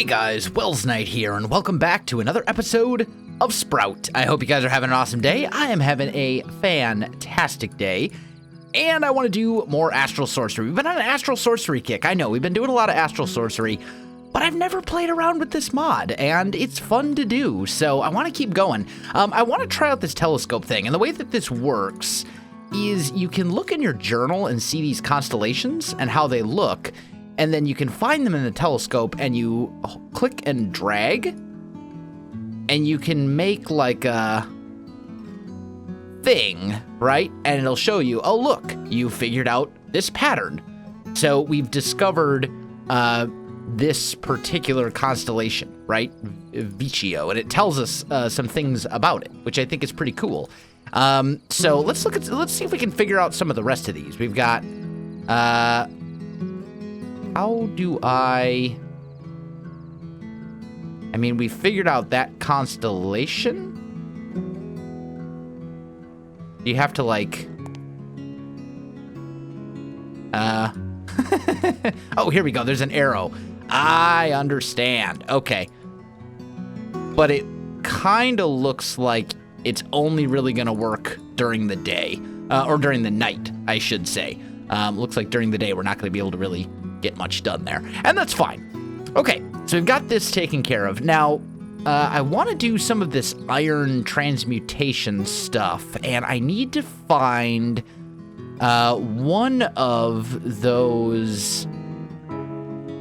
Hey guys, Welsknight here, and welcome back to another episode of Sprout. I hope you guys are having an awesome day. I am having a fantastic day, and I want to do more Astral Sorcery. We've been on an Astral Sorcery kick. I know, we've been doing a lot of Astral Sorcery, but I've never played around with this mod, and it's fun to do, so I want to keep going. I want to try out this telescope thing, and the way that this works is you can look in your journal and see these constellations and how they look, and then you can find them in the telescope, and you click and drag, and you can make like a thing, right? And it'll show you, oh look, you figured out this pattern. So we've discovered this particular constellation, right? Vicio, and it tells us some things about it, which I think is pretty cool. So let's see if we can figure out some of the rest of these. We've got how do I mean, we figured out that constellation. You have to like, oh, here we go. There's an arrow. I understand. Okay. But it kind of looks like it's only really going to work during the day, or during the night, I should say. Looks like during the day, we're not going to be able to really get much done there, and that's fine. Okay, so we've got this taken care of. Now, I want to do some of this iron transmutation stuff, and I need to find one of those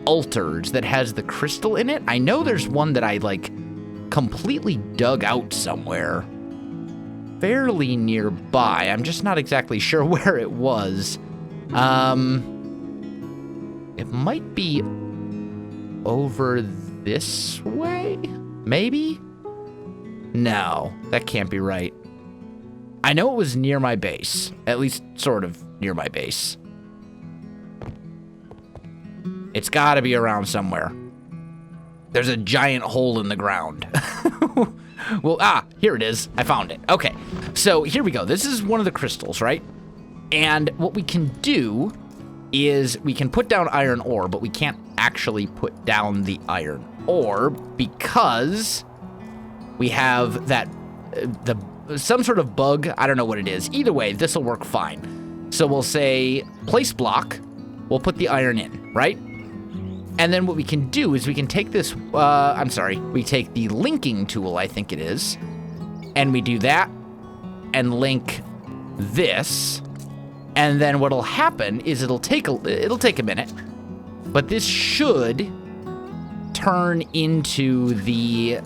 altars that has the crystal in it. I know there's one that I, like, completely dug out somewhere fairly nearby. I'm just not exactly sure where it was. It might be over this way, maybe? No, that can't be right. I know it was near my base, at least sort of near my base. It's gotta be around somewhere. There's a giant hole in the ground. Well, here it is. I found it. Okay, so here we go. This is one of the crystals, right? And what we can do is we can put down iron ore, but we can't actually put down the iron ore because we have that, some sort of bug. I don't know what it is. Either way, this will work fine. So we'll say place block. We'll put the iron in, right? And then what we can do is we can take this, we take the linking tool, I think it is, and we do that and link this. And then what'll happen is it'll take a minute, but this should turn into the,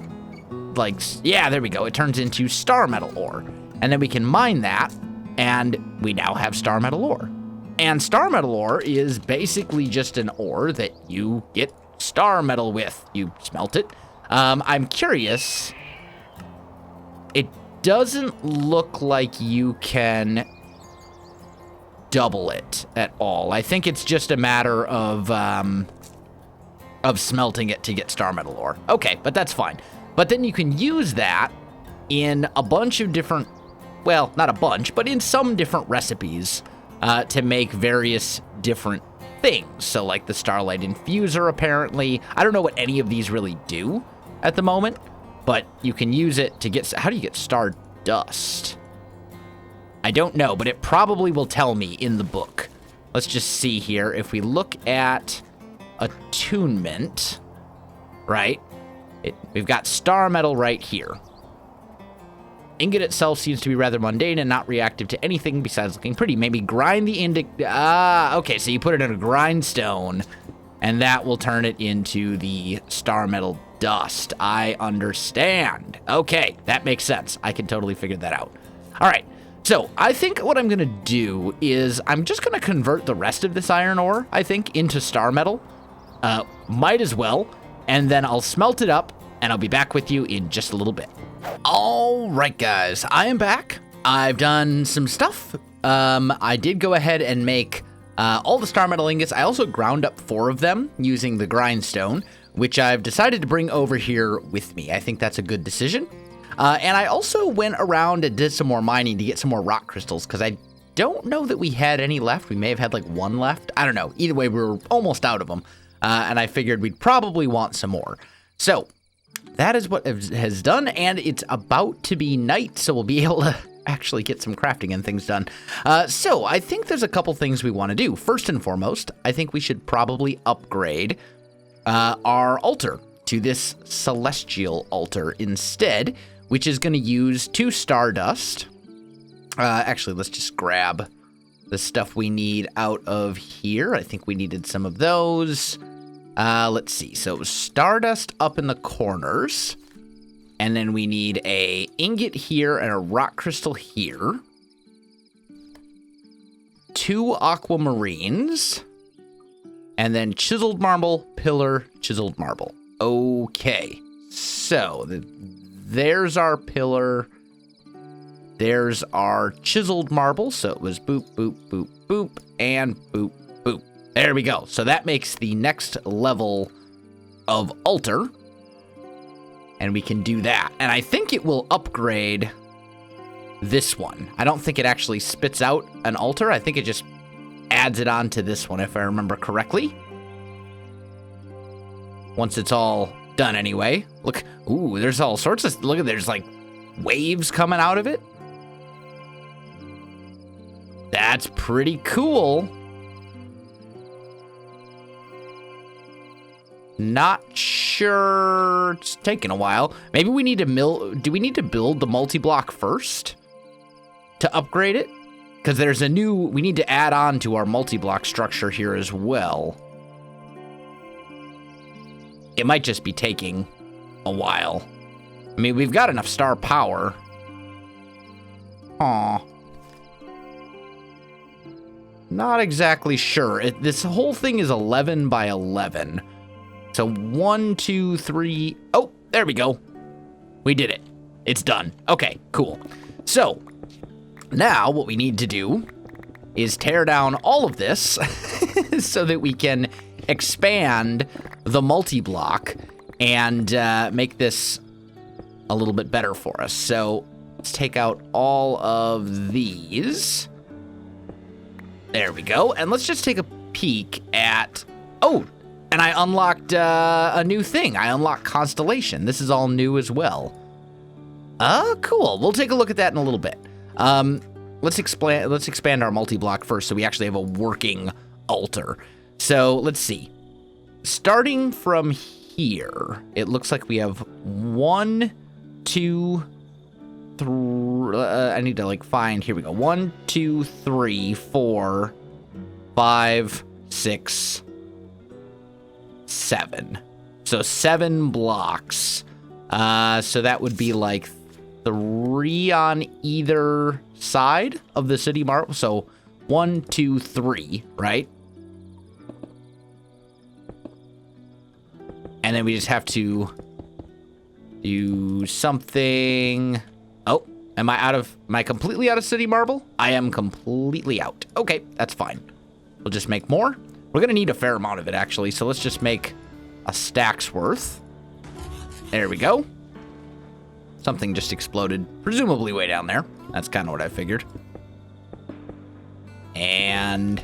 like, yeah, there we go. It turns into star metal ore. And then we can mine that, and we now have star metal ore. And star metal ore is basically just an ore that you get star metal with. You smelt it. I'm curious. It doesn't look like you can double it at all. I think it's just a matter of smelting it to get star metal ore. Okay, but that's fine. But then you can use that in a bunch of different, well, not a bunch, but in some different recipes to make various different things. So like the Starlight Infuser, apparently. I don't know what any of these really do at the moment, but you can use it to get, how do you get star dust? I don't know, but it probably will tell me in the book. Let's just see here. If we look at attunement, right? We've got star metal right here. Ingot itself seems to be rather mundane and not reactive to anything besides looking pretty. Maybe grind the okay, so you put it in a grindstone, and that will turn it into the star metal dust. I understand. Okay, that makes sense. I can totally figure that out. All right. So I think what I'm going to do is I'm just going to convert the rest of this iron ore, I think, into star metal. Might as well. And then I'll smelt it up, and I'll be back with you in just a little bit. All right, guys, I am back. I've done some stuff. I did go ahead and make all the star metal ingots. I also ground up 4 of them using the grindstone, which I've decided to bring over here with me. I think that's a good decision. And I also went around and did some more mining to get some more rock crystals, because I don't know that we had any left. We may have had like 1 left. I don't know. Either way, we were almost out of them. and I figured we'd probably want some more. So that is what has done, and it's about to be night, so we'll be able to actually get some crafting and things done. So I think there's a couple things we want to do. First and foremost, I think we should probably upgrade our altar to this celestial altar instead, which is going to use 2 stardust. Actually, let's just grab the stuff we need out of here. I think we needed some of those. Let's see. So stardust up in the corners. And then we need a ingot here and a rock crystal here. 2 aquamarines. And then chiseled marble, pillar, chiseled marble. Okay. So there's our pillar. There's our chiseled marble. So it was boop, boop, boop, boop, and boop, boop. There we go. So that makes the next level of altar. And we can do that. And I think it will upgrade this one. I don't think it actually spits out an altar. I think it just adds it on to this one, if I remember correctly. Once it's all done anyway. Look, ooh, there's all sorts of, look at, there's like waves coming out of it. That's pretty cool. Not sure. It's taking a while. Maybe we need to do we need to build the multi-block first to upgrade it? Because there's a new, we need to add on to our multi-block structure here as well. It might just be taking a while. I mean, we've got enough star power. Aw. Not exactly sure. This whole thing is 11 by 11. So 1, 2, 3. Oh, there we go. We did it. It's done. Okay, cool. So now what we need to do is tear down all of this so that we can expand the multi-block and make this a little bit better for us. So let's take out all of these. There we go. And let's just take a peek at, oh, and I unlocked a new thing. I unlocked Constellation. This is all new as well. Cool. We'll take a look at that in a little bit. Let's expand our multi-block first so we actually have a working altar. So let's see. Starting from here, it looks like we have 1, 2, 3. I need to like find. Here we go. 1, 2, 3, 4, 5, 6, 7. So 7 blocks. So that would be like 3 on either side of the city marble. So 1, 2, 3, right? And then we just have to do something. Oh, am I completely out of city marble? I am completely out. Okay, that's fine. We'll just make more. We're gonna need a fair amount of it actually, so let's just make a stack's worth. There we go. Something just exploded, presumably way down there. That's kind of what I figured. And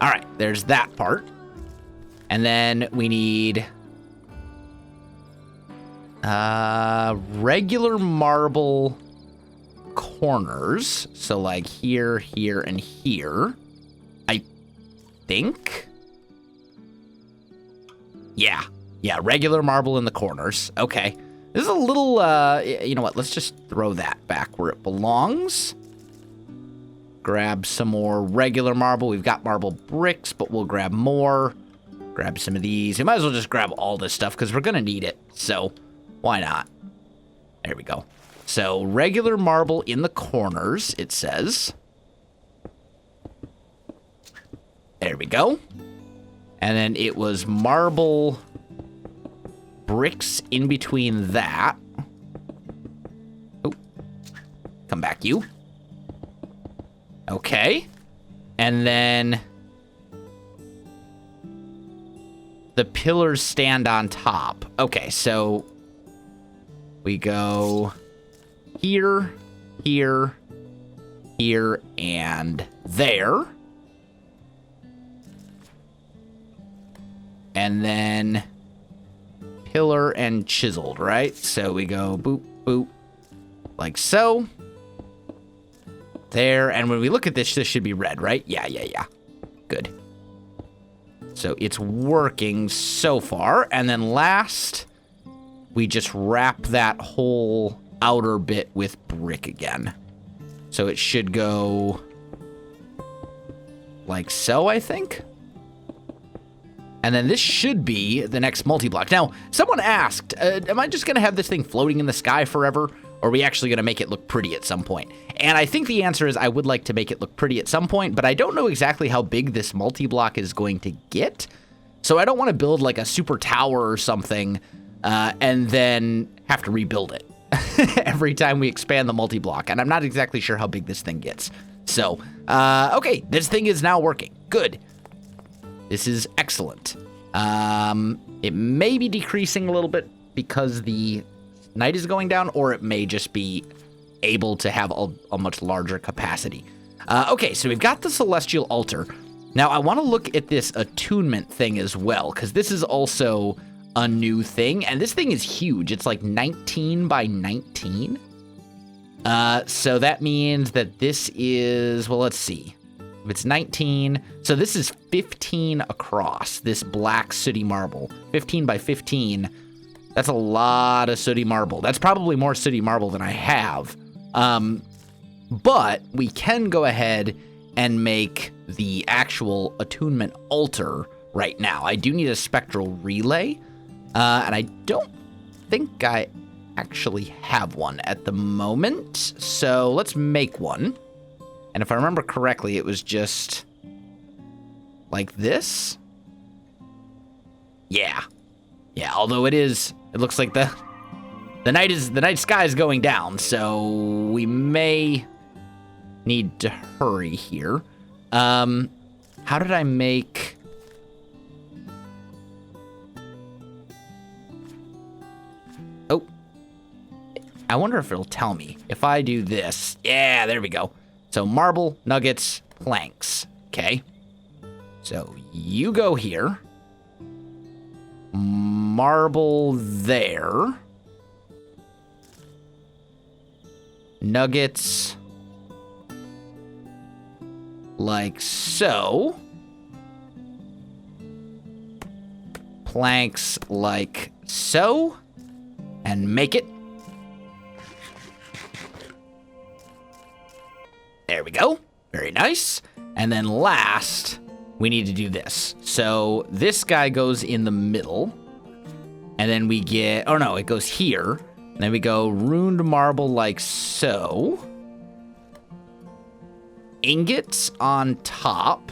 all right, there's that part. And then we need regular marble corners. So like here, here, and here. I think. Yeah, regular marble in the corners. Okay. This is a little, you know what? Let's just throw that back where it belongs. Grab some more regular marble. We've got marble bricks, but we'll grab more. Grab some of these. We might as well just grab all this stuff because we're going to need it. So why not? There we go. So regular marble in the corners, it says. There we go. And then it was marble bricks in between that. Oh, come back, you. Okay. And then the pillars stand on top. Okay, so we go here, here, here, and there. and then pillar and chiseled, right? So we go boop, boop, like so. There, and when we look at this, this should be red, right? Yeah. Good. So it's working so far. And then last, we just wrap that whole outer bit with brick again. So it should go like so, I think. And then this should be the next multi-block. Now, someone asked, am I just going to have this thing floating in the sky forever? Or are we actually going to make it look pretty at some point? And I think the answer is I would like to make it look pretty at some point, but I don't know exactly how big this multi-block is going to get. So I don't want to build like a super tower or something and then have to rebuild it every time we expand the multi-block. And I'm not exactly sure how big this thing gets. So, okay, this thing is now working. Good. This is excellent. It may be decreasing a little bit because the night is going down, or it may just be able to have a much larger capacity. Okay, so we've got the Celestial Altar. Now, I want to look at this attunement thing as well, because this is also a new thing, and this thing is huge. It's like 19 by 19. So that means that this is, well, let's see. If it's 19, so this is 15 across, this black sooty marble. 15 by 15. That's a lot of sooty marble. That's probably more sooty marble than I have. But we can go ahead and make the actual Attunement Altar right now. I do need a spectral relay, and I don't think I actually have one at the moment. So let's make one. And if I remember correctly, it was just like this. Yeah, although it looks like the night sky is going down, so we may need to hurry here. How did I make... Oh, I wonder if it'll tell me if I do this. Yeah, there we go. So marble, nuggets, planks. Okay. So you go here. Marble there. Nuggets like so. Planks like so. And make it. There we go. Very nice. And then last, we need to do this. So this guy goes in the middle. And then we get... Oh, no, it goes here. And then we go runed marble like so. Ingots on top.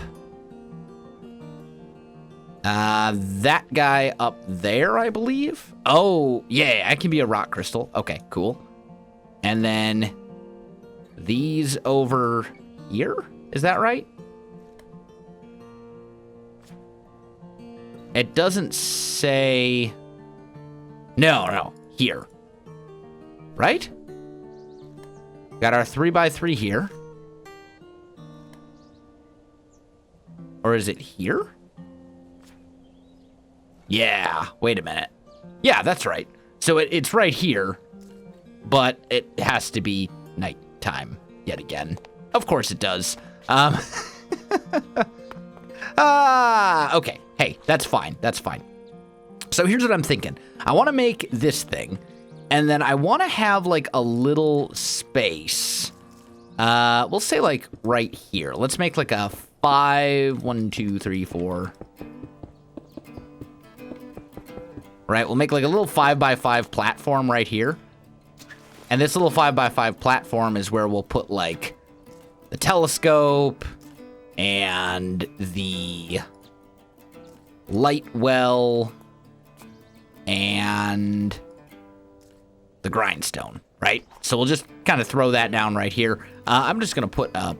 That guy up there, I believe. Oh, yeah, I can be a rock crystal. Okay, cool. And then... these over here? Is that right? It doesn't say... No, here. Right? Got our 3x3 here. Or is it here? Yeah, wait a minute. Yeah, that's right. So it's right here, but it has to be nighttime yet again. Of course it does. Okay. Hey, that's fine. That's fine. So here's what I'm thinking. I want to make this thing, and then I want to have like a little space. We'll say like right here. Let's make like a 1, 2, 3, 4. Right, we'll make like a little 5x5 platform right here. And this little 5x5 platform is where we'll put like the telescope and the light well and the grindstone, right? So we'll just kind of throw that down right here. I'm just going to put a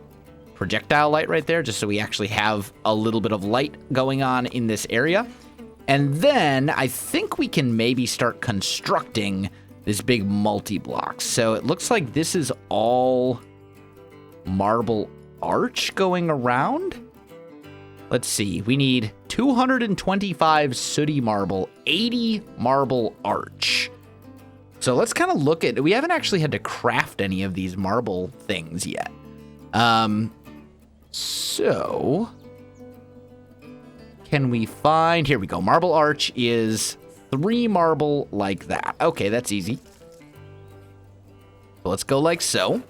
projectile light right there just so we actually have a little bit of light going on in this area. And then I think we can maybe start constructing this big multi-block. So it looks like this is all marble arch going around. let's see. We need 225 sooty marble, 80 marble arch. So let's kind of look at, we haven't actually had to craft any of these marble things yet. So can we find, here we go. Marble arch is 3 marble like that. Okay, that's easy. So let's go like so.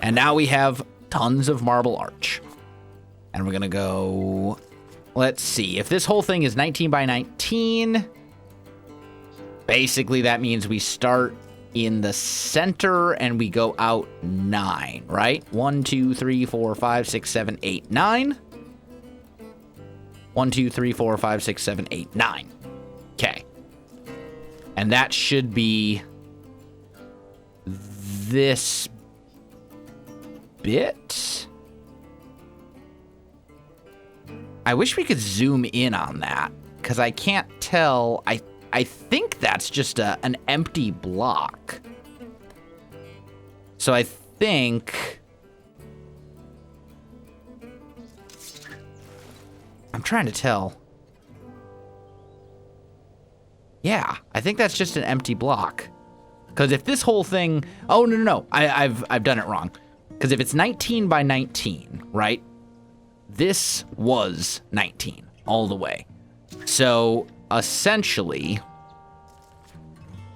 And now we have tons of marble arch. And we're gonna go, let's see, if this whole thing is 19 by 19, basically that means we start in the center and we go out 9, right? 1, 2, 3, 4, 5, 6, 7, 8, 9. 1, 2, 3, 4, 5, 6, 7, 8, 9. Okay. And that should be this bit. I wish we could zoom in on that, because I can't tell. I think that's just an empty block. So I think... I'm trying to tell. Yeah, I think that's just an empty block. Because if this whole thing... Oh, no. I've done it wrong. Because if it's 19 by 19, right? This was 19 all the way. So essentially,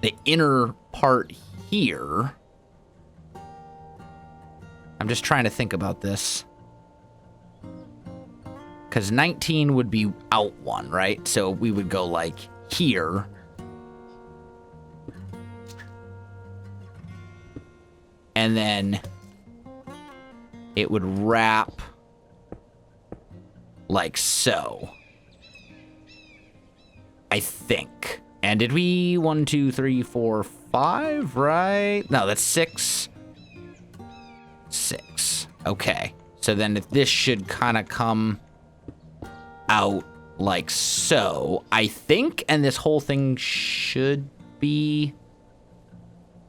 the inner part here... I'm just trying to think about this. Because 19 would be out 1, right? So we would go like here. And then it would wrap like so. I think. And did we 1, 2, 3, 4, 5, right? No, that's 6. 6. Okay. So then if this should kind of come out like so, I think, and this whole thing should be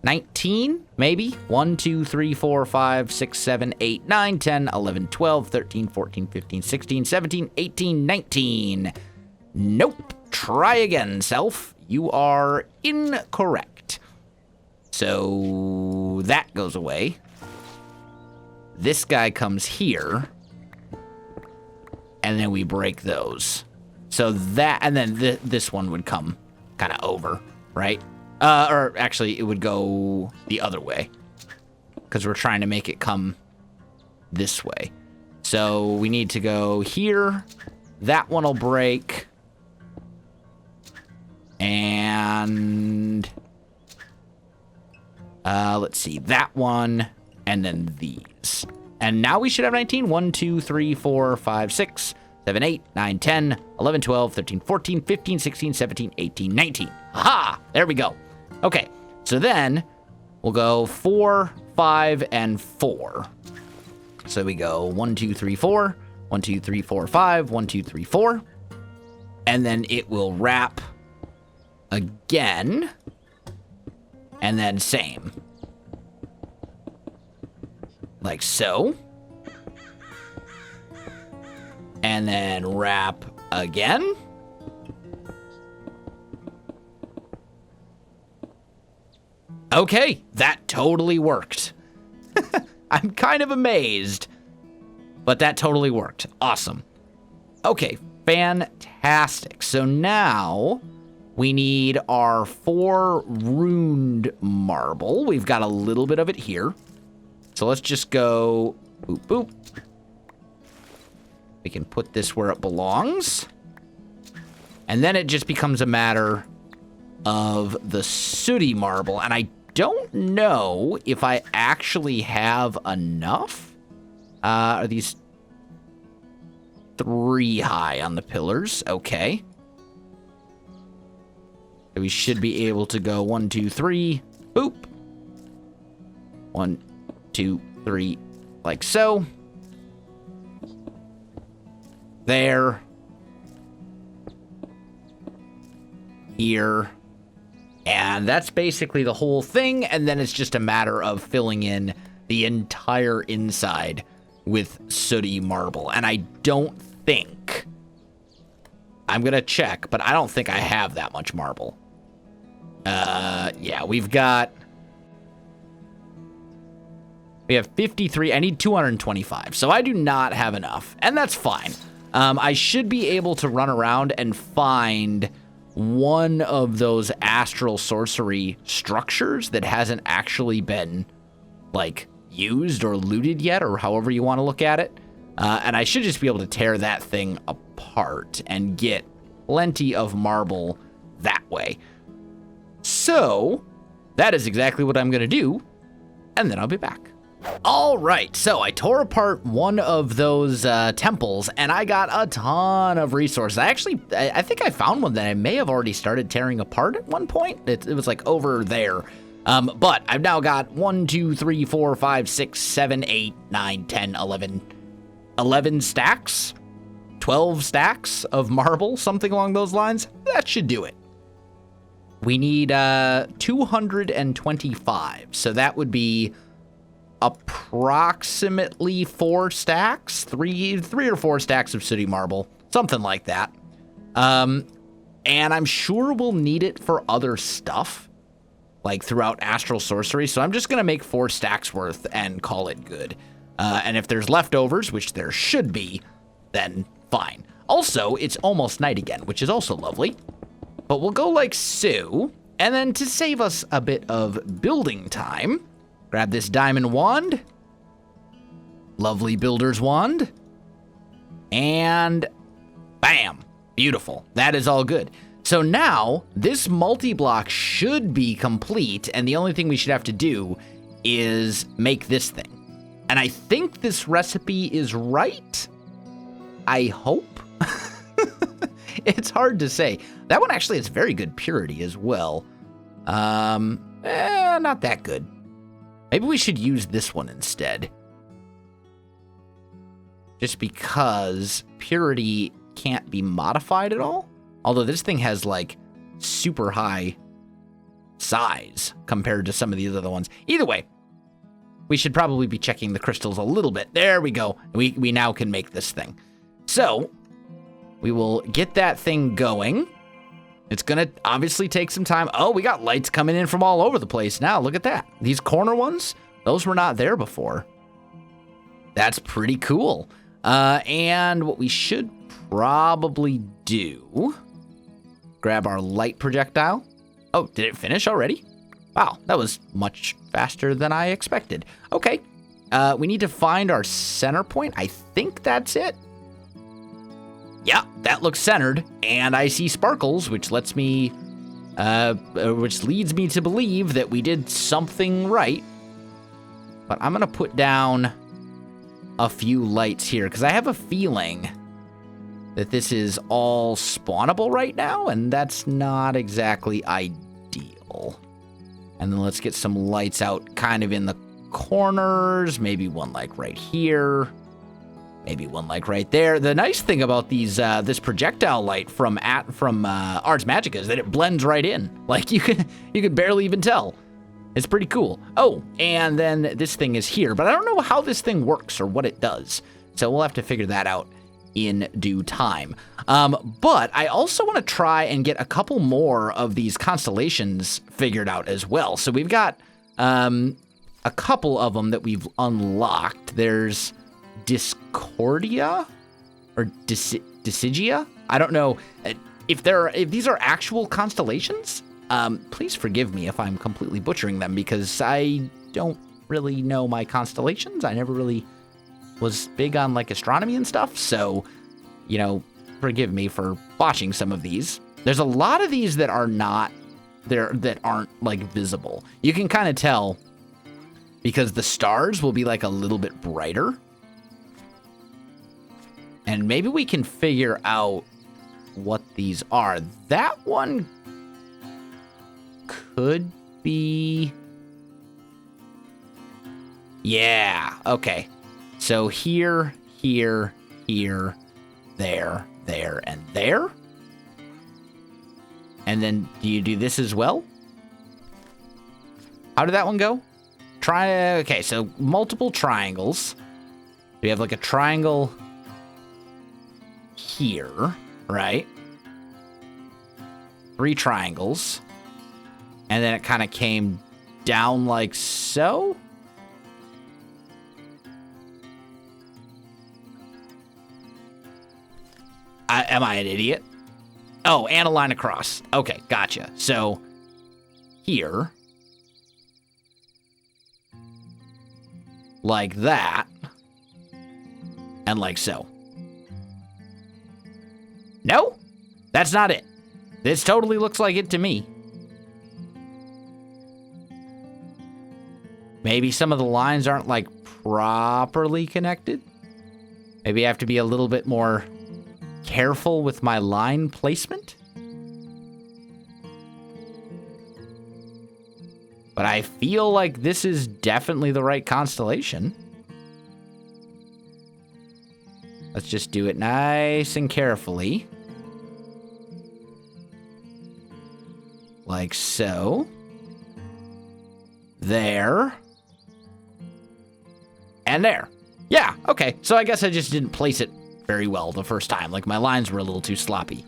19, maybe? 1, 2, 3, 4, 5, 6, 7, 8, 9, 10, 11, 12, 13, 14, 15, 16, 17, 18, 19. Nope. Try again, self. You are incorrect. So that goes away. This guy comes here. And then we break those. So that, and then this one would come kind of over, right? Or actually, it would go the other way. Because we're trying to make it come this way. So we need to go here. That one will break. And... let's see. That one. And then these. And now we should have 19. 1, 2, 3, 4, 5, 6, 7, 8, 9, 10, 11, 12, 13, 14, 15, 16, 17, 18, 19. Aha! There we go. Okay, so then we'll go 4, 5, and 4. So we go 1, 2, 3, 4, 1, 2, 3, 4, 5, 1, 2, 3, 4. And then it will wrap again. And then same. Like so. And then wrap again. Okay, that totally worked. I'm kind of amazed, but that totally worked. Awesome. Okay, fantastic. So now we need our 4 runed marble. We've got a little bit of it here. So let's just go boop, boop. We can put this where it belongs. And then it just becomes a matter of the sooty marble. And I don't know if I actually have enough. Are these 3 high on the pillars? Okay. So we should be able to go 1, 2, 3. Boop. 1, 2, 3, like so. There. Here. And that's basically the whole thing, and then it's just a matter of filling in the entire inside with sooty marble. And I don't think I'm going to check, but I don't think I have that much marble. Yeah, we have 53. I need 225, so I do not have enough, and that's fine. I should be able to run around and find one of those astral sorcery structures that hasn't actually been, like, used or looted yet, or however you want to look at it. And I should just be able to tear that thing apart and get plenty of marble that way. So, that is exactly what I'm going to do, and then I'll be back. All right, so I tore apart one of those temples, and I got a ton of resources. I think I found one that I may have already started tearing apart at one point. It was like over there. But I've now got 1, 2, 3, 4, 5, 6, 7, 8, 9, 10, 11 stacks, 12 stacks of marble, something along those lines. That should do it. We need 225, so that would be approximately 4 stacks, three or 4 stacks of sooty marble, something like that. And I'm sure we'll need it for other stuff, like throughout Astral Sorcery, so I'm just going to make 4 stacks worth and call it good. And if there's leftovers, which there should be, then fine. Also, it's almost night again, which is also lovely. But we'll go like so, and then to save us a bit of building time, grab this diamond wand, lovely builder's wand, and bam, beautiful. That is all good. So now, this multi-block should be complete, and the only thing we should have to do is make this thing. And I think this recipe is right. I hope. It's hard to say. That one actually has very good purity as well. Not that good. Maybe we should use this one instead. Just because purity can't be modified at all. Although this thing has, like, super high size compared to some of these other ones. Either way, we should probably be checking the crystals a little bit. There we go. We now can make this thing. So, we will get that thing going. It's going to obviously take some time. Oh, we got lights coming in from all over the place now. Look at that. These corner ones, those were not there before. That's pretty cool. And what we should probably do, grab our light projectile. Oh, did it finish already? Wow, that was much faster than I expected. Okay, we need to find our center point. I think that's it. Yeah, that looks centered, and I see sparkles, which lets me, which leads me to believe that we did something right. But I'm gonna put down a few lights here, because I have a feeling that this is all spawnable right now, and that's not exactly ideal. And then let's get some lights out kind of in the corners, maybe one like right here. Maybe one like right there. The nice thing about these this projectile light from Ars Magica is that it blends right in. Like you can barely even tell. It's pretty cool. Oh, and then this thing is here, but I don't know how this thing works or what it does. So we'll have to figure that out in due time. But I also want to try and get a couple more of these constellations figured out as well. So we've got a couple of them that we've unlocked. There's Discordia or Decigia. I don't know if these are actual constellations. Please forgive me if I'm completely butchering them, because I don't really know my constellations. I never really was big on like astronomy and stuff, so forgive me for botching some of these. There's a lot of these that are not there, that aren't like visible. You can kind of tell because the stars will be like a little bit brighter. And maybe we can figure out what these are. That one could be... Yeah, okay. So here, here, here, there, and there. And then do you do this as well? How did that one go? Okay, so multiple triangles. We have like a triangle here, right? 3 triangles. And then it kind of came down like so. Am I an idiot? Oh, and a line across. Okay, gotcha. So here, like that, and like so. No, that's not it. This totally looks like it to me. Maybe some of the lines aren't like properly connected. Maybe I have to be a little bit more careful with my line placement. But I feel like this is definitely the right constellation. Let's just do it nice and carefully. Like so. There. And there. Yeah, okay. So I guess I just didn't place it very well the first time. Like, my lines were a little too sloppy.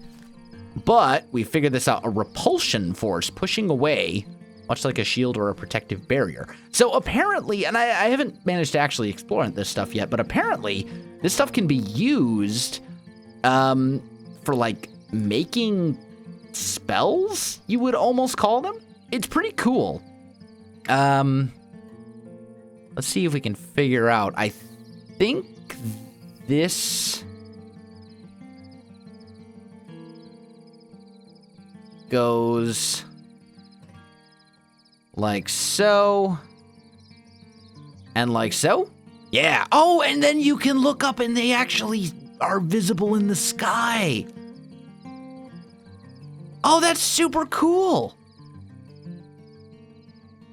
But we figured this out. A repulsion force pushing away, much like a shield or a protective barrier. So apparently, and I haven't managed to actually explore this stuff yet, but apparently this stuff can be used for, like, making spells, you would almost call them. It's pretty cool. Let's see if we can figure out. I think this goes like so and like so. Yeah. Oh, and then you can look up and they actually are visible in the sky. Oh, that's super cool.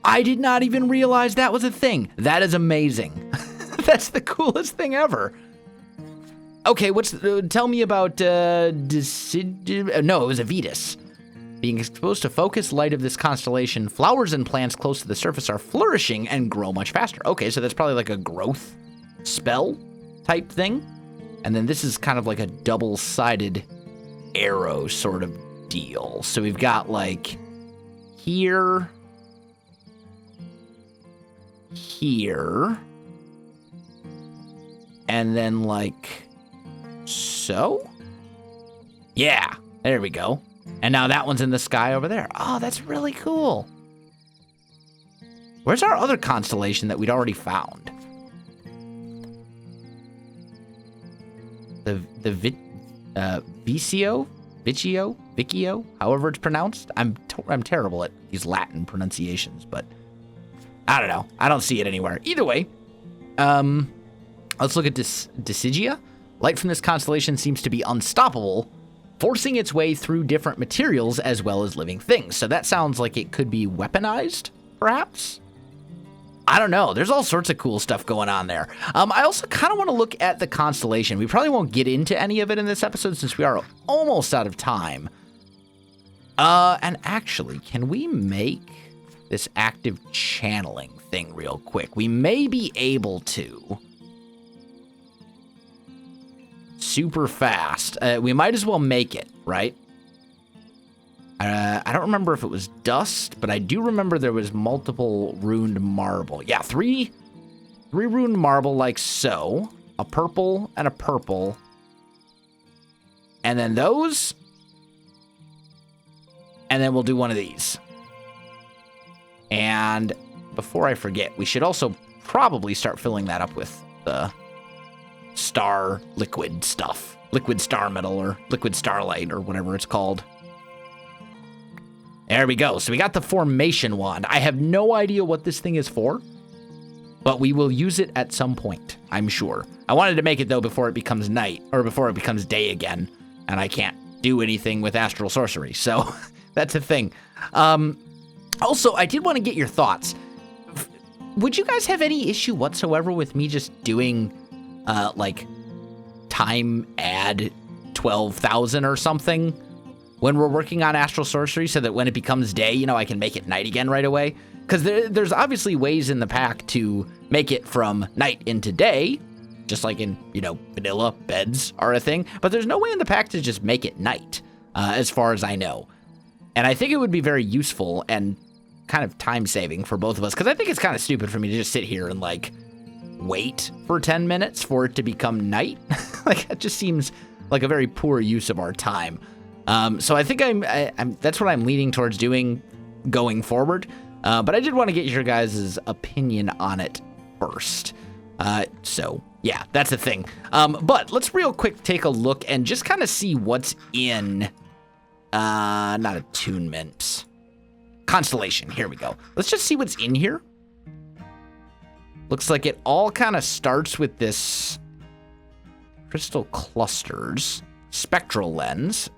I did not even realize that was a thing. That is amazing. That's the coolest thing ever. Okay, tell me about, no, it was a Vetus. Being exposed to focused light of this constellation, flowers and plants close to the surface are flourishing and grow much faster. Okay, so that's probably like a growth spell type thing. And then this is kind of like a double-sided arrow sort of deal. So we've got like here, and then like so. Yeah, there we go. And now that one's in the sky over there. Oh, that's really cool. Where's our other constellation that we'd already found? The Vicio, however it's pronounced. I'm terrible at these Latin pronunciations, but I don't know. I don't see it anywhere. Either way, let's look at Decidia. Light from this constellation seems to be unstoppable, forcing its way through different materials as well as living things. So that sounds like it could be weaponized, perhaps? I don't know. There's all sorts of cool stuff going on there. I also kind of want to look at the constellation. We probably won't get into any of it in this episode since we are almost out of time. And actually, can we make this active channeling thing real quick? We may be able to. Super fast. We might as well make it, right? I don't remember if it was dust, but I do remember there was multiple runed marble. Yeah, three runed marble like so. A purple and a purple. And then those. And then we'll do one of these. And before I forget, we should also probably start filling that up with the star liquid stuff. Liquid star metal or liquid starlight or whatever it's called. There we go. So we got the formation wand. I have no idea what this thing is for, but we will use it at some point, I'm sure. I wanted to make it, though, before it becomes night, or before it becomes day again, and I can't do anything with astral sorcery, so that's a thing. Also, I did want to get your thoughts. Would you guys have any issue whatsoever with me just doing, like, time add 12,000 or something when we're working on astral sorcery so that when it becomes day, you know, I can make it night again right away? Because there's obviously ways in the pack to make it from night into day, just like in, you know, vanilla beds are a thing. But there's no way in the pack to just make it night, as far as I know. And I think it would be very useful and kind of time-saving for both of us, because I think it's kind of stupid for me to just sit here and, like, wait for 10 minutes for it to become night. Like, that just seems like a very poor use of our time. So I think that's what I'm leaning towards doing going forward. But I did want to get your guys' opinion on it first. So, yeah, that's the thing. But let's real quick take a look and just kind of see what's in, not attunement, constellation. Here we go. Let's just see what's in here. Looks like it all kind of starts with this crystal clusters, spectral lens.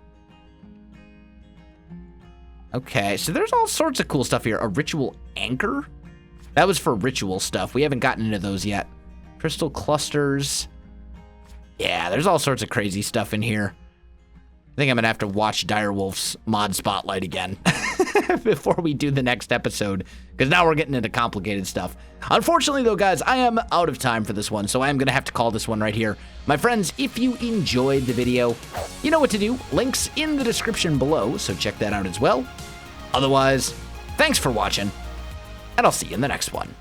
Okay, so there's all sorts of cool stuff here. A ritual anchor? That was for ritual stuff. We haven't gotten into those yet. Crystal clusters. Yeah, there's all sorts of crazy stuff in here. I think I'm going to have to watch Direwolf's mod spotlight again before we do the next episode, because now we're getting into complicated stuff. Unfortunately, though, guys, I am out of time for this one, so I am going to have to call this one right here. My friends, if you enjoyed the video, you know what to do. Links in the description below, so check that out as well. Otherwise, thanks for watching, and I'll see you in the next one.